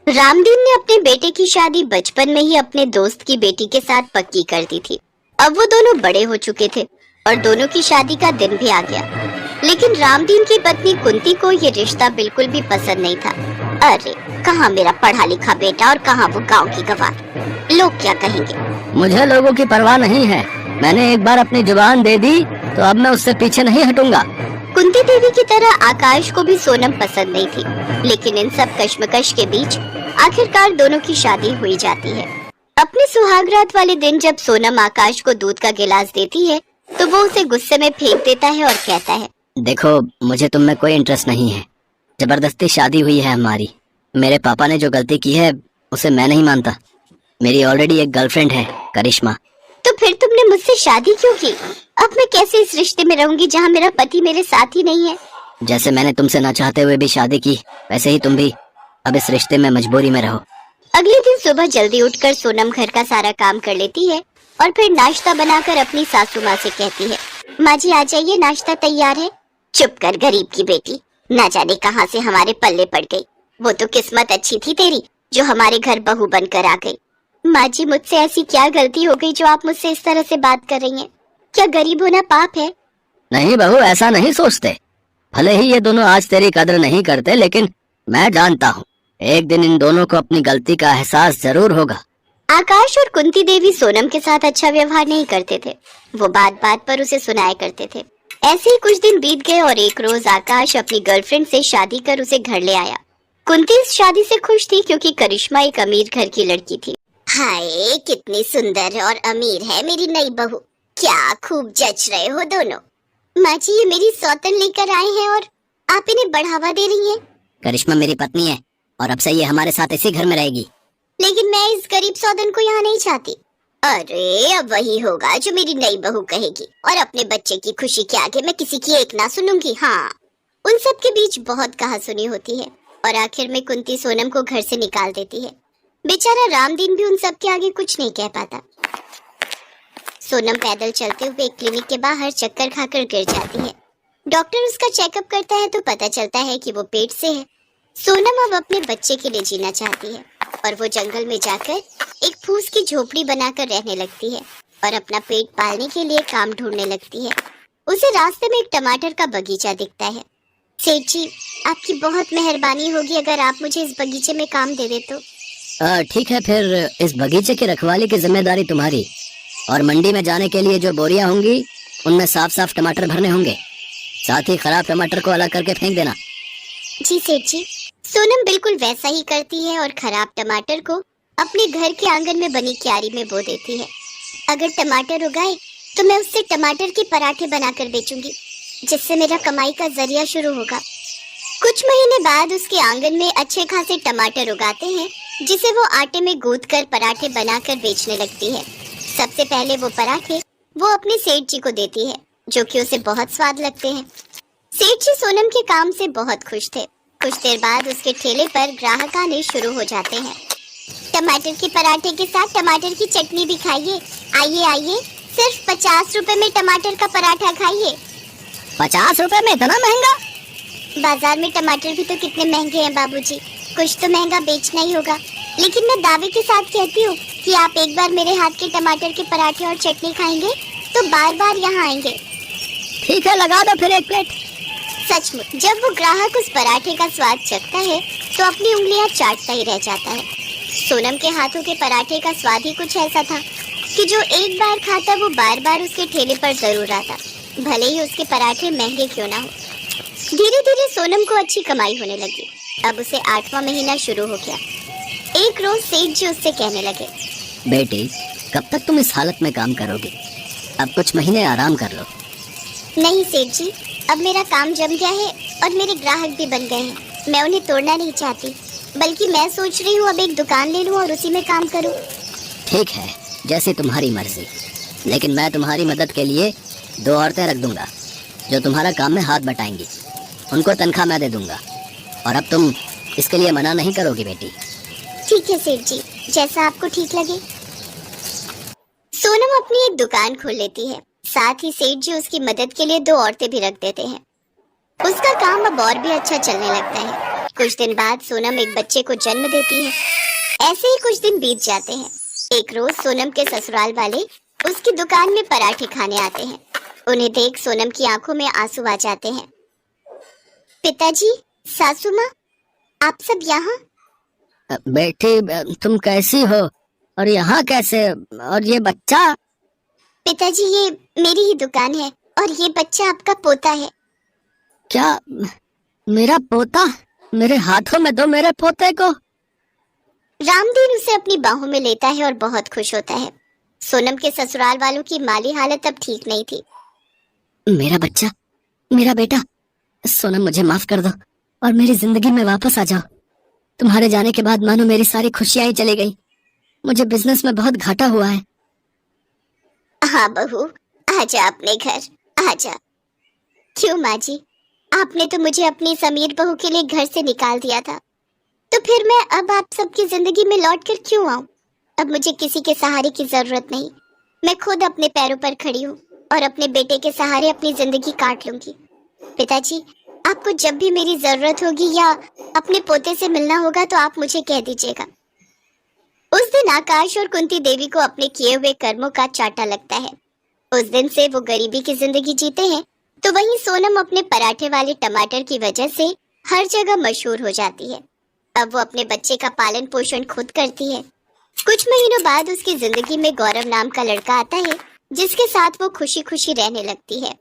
रामदीन ने अपने बेटे की शादी बचपन में ही अपने दोस्त की बेटी के साथ पक्की कर दी थी। अब वो दोनों बड़े हो चुके थे और दोनों की शादी का दिन भी आ गया। लेकिन रामदीन की पत्नी कुंती को ये रिश्ता बिल्कुल भी पसंद नहीं था। अरे कहाँ मेरा पढ़ा लिखा बेटा और कहाँ वो गांव की गवार, लोग क्या कहेंगे। मुझे लोगों की परवाह नहीं है। मैंने एक बार अपनी जुबान दे दी तो अब मैं उससे पीछे नहीं हटूंगा। कुंती देवी की तरह आकाश को भी सोनम पसंद नहीं थी, लेकिन इन सब कश्मकश के बीच आखिरकार दोनों की शादी हुई जाती है। अपने सुहागरात वाले दिन जब सोनम आकाश को दूध का गिलास देती है तो वो उसे गुस्से में फेंक देता है और कहता है, देखो, मुझे तुम में कोई इंटरेस्ट नहीं है। जबरदस्ती शादी हुई है हमारी। मेरे पापा ने जो गलती की है उसे मैं नहीं मानता। मेरी ऑलरेडी एक गर्लफ्रेंड है, करिश्मा। तो फिर तुमने मुझसे शादी क्यों की? अब मैं कैसे इस रिश्ते में रहूंगी जहाँ मेरा पति मेरे साथ ही नहीं है। जैसे मैंने तुमसे न चाहते हुए भी शादी की, वैसे ही तुम भी अब इस रिश्ते में मजबूरी में रहो। अगले दिन सुबह जल्दी उठकर सोनम घर का सारा काम कर लेती है और फिर नाश्ता बनाकर अपनी सासू माँ से कहती है, माँ जी आ जाइए, नाश्ता तैयार है। चुप कर गरीब की बेटी, ना जाने कहाँ से हमारे पल्ले पड़ गई। वो तो किस्मत अच्छी थी तेरी जो हमारे घर बहू बनकर आ गई। माँ जी मुझसे ऐसी क्या गलती हो गई जो आप मुझसे इस तरह से बात कर रही हैं? क्या गरीब होना पाप है? नहीं बहू, ऐसा नहीं सोचते। भले ही ये दोनों आज तेरी कदर नहीं करते, लेकिन मैं जानता हूँ एक दिन इन दोनों को अपनी गलती का एहसास जरूर होगा। आकाश और कुंती देवी सोनम के साथ अच्छा व्यवहार नहीं करते थे। वो बात बात पर उसे सुनाया करते थे। ऐसे ही कुछ दिन बीत गए और एक रोज आकाश अपनी गर्लफ्रेंड से शादी कर उसे घर ले आया। कुंती इस शादी से खुश थी क्योंकि करिश्मा एक अमीर घर की लड़की थी। हाय कितनी सुंदर और अमीर है मेरी नई बहू, क्या खूब जच रहे हो दोनों। माँ जी ये मेरी सौतन लेकर आए हैं और आप इन्हें बढ़ावा दे रही हैं। करिश्मा मेरी पत्नी है और अब से ये हमारे साथ इसी घर में रहेगी। लेकिन मैं इस गरीब सौतन को यहाँ नहीं चाहती। अरे अब वही होगा जो मेरी नई बहू कहेगी और अपने बच्चे की खुशी के आगे मैं किसी की एक ना सुनूंगी। हाँ, उन सब के बीच बहुत कहा सुनी होती है और आखिर में कुंती सोनम को घर से निकाल देती है। बेचारा रामदीन भी उन सब के आगे कुछ नहीं कह पाता। सोनम पैदल चलते हुए एक क्लिनिक के बाहर चक्कर खाकर गिर जाती है। डॉक्टर उसका चेकअप करता है तो पता चलता है कि वो पेट से है। सोनम अब अपने बच्चे के लिए जीना चाहती है और वो जंगल में जाकर एक फूस की झोपड़ी बनाकर रहने लगती है और अपना पेट पालने के लिए काम ढूंढने लगती है। उसे रास्ते में एक टमाटर का बगीचा दिखता है। सेठ जी आपकी बहुत मेहरबानी होगी अगर आप मुझे इस बगीचे में काम दे दे तो। ठीक है, फिर इस बगीचे की रखवाली की जिम्मेदारी तुम्हारी और मंडी में जाने के लिए जो बोरियां होंगी उनमें साफ साफ टमाटर भरने होंगे। साथ ही खराब टमाटर को अलग करके फेंक देना। जी सेठ जी। सोनम बिल्कुल वैसा ही करती है और खराब टमाटर को अपने घर के आंगन में बनी क्यारी में बो देती है। अगर टमाटर उगाए तो मैं उससे टमाटर के पराठे बनाकर बेचूंगी, जिससे मेरा कमाई का जरिया शुरू होगा। कुछ महीने बाद उसके आंगन में अच्छे खासे टमाटर उगाते हैं, जिसे वो आटे में गूंथकर पराठे बनाकर बेचने लगती है। सबसे पहले वो पराठे वो अपने सेठ जी को देती है, जो कि उसे बहुत स्वाद लगते हैं। सेठ जी सोनम के काम से बहुत खुश थे। कुछ देर बाद उसके ठेले पर ग्राहक आने शुरू हो जाते हैं। टमाटर के पराठे के साथ टमाटर की चटनी भी खाइए। आइए आइए, सिर्फ 50 रुपए में टमाटर का पराठा खाइए। 50 रुपए में इतना महंगा? बाजार में टमाटर भी तो कितने महंगे हैं बाबूजी, कुछ तो महंगा बेचना ही होगा। लेकिन मैं दावे के साथ कहती हूँ कि आप एक बार मेरे हाथ के टमाटर के पराठे और चटनी खाएंगे तो बार बार यहाँ आएंगे। ठीक है, लगा दो फिर एक प्लेट। सचमुच जब वो ग्राहक उस पराठे का स्वाद चखता है तो अपनी उंगलियां चाटता ही रह जाता है। सोनम के हाथों के पराठे का स्वाद ही कुछ ऐसा था कि जो एक बार खाता वो बार बार उसके ठेले पर जरूर आता, भले ही उसके पराठे महंगे क्यों ना हो। धीरे धीरे सोनम को अच्छी कमाई होने लगी। अब उसे 8वां महीना शुरू हो गया। एक रोज सेठ जी उससे कहने लगे, बेटी कब तक तुम इस हालत में काम करोगे? अब कुछ महीने आराम कर लो। नहीं सेठ जी, अब मेरा काम जम गया है और मेरे ग्राहक भी बन गए हैं। मैं उन्हें तोड़ना नहीं चाहती, बल्कि मैं सोच रही हूँ अब एक दुकान ले लूँ और उसी में काम करूँ। ठीक है, जैसे तुम्हारी मर्जी, लेकिन मैं तुम्हारी मदद के लिए 2 औरतें रख दूंगा जो तुम्हारा काम में हाथ बटाएंगी। उनको तनख्वाह मैं दे दूंगा और अब तुम इसके लिए मना नहीं करोगी बेटी। ठीक है सेठ जी, जैसा आपको ठीक लगे। सोनम अपनी एक दुकान खोल लेती है। साथ ही सेठ जी उसकी मदद के लिए 2 औरतें भी रख देते हैं। उसका काम अब और भी अच्छा चलने लगता है। कुछ दिन बाद सोनम एक बच्चे को जन्म देती है। ऐसे ही कुछ दिन बीत जाते हैं। एक रोज सोनम के ससुराल वाले उसकी दुकान में पराठे खाने आते हैं। उन्हें देख सोनम की आंखों में आंसू आ जाते हैं। पिताजी, सासू माँ, आप सब यहाँ? बेटी, तुम कैसी हो और यहाँ कैसे? और ये बच्चा? पिताजी, ये मेरी ही दुकान है और ये बच्चा आपका पोता है। क्या? मेरा पोता? मेरे हाथों में दो मेरे पोते को। रामदीन उसे अपनी बाहों में लेता है और बहुत खुश होता है। सोनम के ससुराल वालों की माली हालत अब ठीक नहीं थी। मेरा बच्चा, मेरा बेटा। सोनम, मुझे माफ कर दो और मेरी जिंदगी में वापस आ जाओ। तुम्हारे जाने के बाद मानो मेरी सारी खुशियां ही चली गई। मुझे बिजनेस में बहुत घाटा हुआ है। हाँ बहू, आजा अपने घर, आजा। क्यों माँ जी, आपने तो मुझे अपनी समीर बहू के लिए घर से निकाल दिया था, तो फिर मैं अब आप सबकी जिंदगी में लौट कर क्यों आऊं? अब मुझे किसी के सहारे की जरूरत नहीं। मैं खुद अपने पैरों पर खड़ी हूँ और अपने बेटे के सहारे अपनी जिंदगी काट लूंगी। पिताजी, आपको जब भी मेरी जरूरत होगी या अपने पोते से मिलना होगा तो आप मुझे कह दीजिएगा। उस दिन आकाश और कुंती देवी को अपने किए हुए कर्मों का चाटा लगता है। उस दिन से वो गरीबी की जिंदगी जीते हैं, तो वहीं सोनम अपने पराठे वाले टमाटर की वजह से हर जगह मशहूर हो जाती है। अब वो अपने बच्चे का पालन पोषण खुद करती है। कुछ महीनों बाद उसकी जिंदगी में गौरव नाम का लड़का आता है, जिसके साथ वो खुशी खुशी रहने लगती है।